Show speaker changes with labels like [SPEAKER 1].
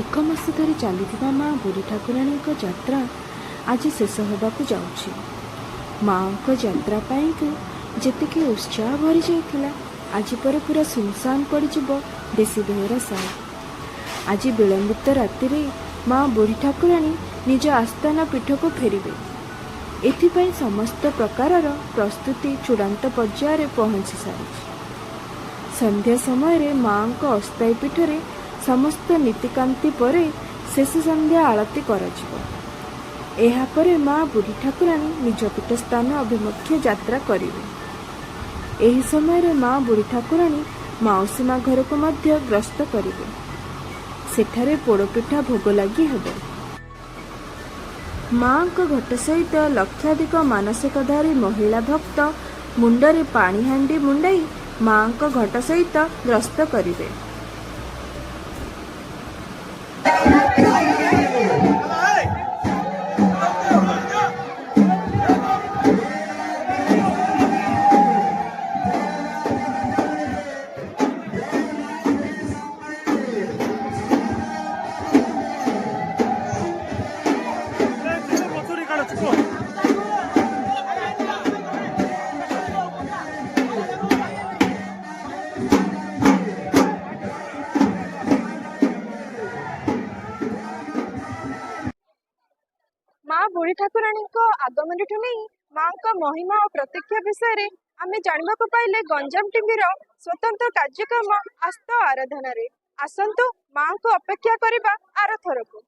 [SPEAKER 1] एक मास धरी चली माँ बुढ़ी ठाकुराणी यात्रा आज शेष होबाकू जाउछि। माँ को यात्रा पाई जेतिकी उत्साह भरी जाइथिला आज पर पूरा सुनसान पड़िजिबो देशी बेहरा साह। आज विलंबित राति रे माँ बुढ़ी ठाकुराणी निज आस्थाना पीठ को फेरिबे। एथिपाई समस्त प्रकारर प्रस्तुति चूड़ांत पर्यायर पहुंची सारी। संध्या समय माँ को अस्थायी पीठरे समस्त नीतिकांति परे शेष संध्या आरती कराजिबो। एहा परे माँ बुढ़ी ठाकुराणी निज पीठ स्थान अभिमुखे यात्रा करिवे। एही समय माँ बुढ़ी ठाकुराणी माउसी माँ घर को मध्य ग्रस्त करिवे। सेठारे पोड़पिठा भोग लगी हेबो। माँ को घट सहित लक्षाधिक मानसिकधारी महिला भक्त मुंडरे पानी हांडी मुंडाई माँ को घट सहित ग्रस्त करिवे। माँ बुढ़ी ठाकुराणी आगमन ठू नहीं माँ का महिमा और प्रतीक्षा विषय आमे जानिबा को पाइले गंजाम टीवीर स्वतंत्र कार्यक्रम आस्था आराधना रे। आसंतु माँ को अपेक्षा करिबा आर थरकू।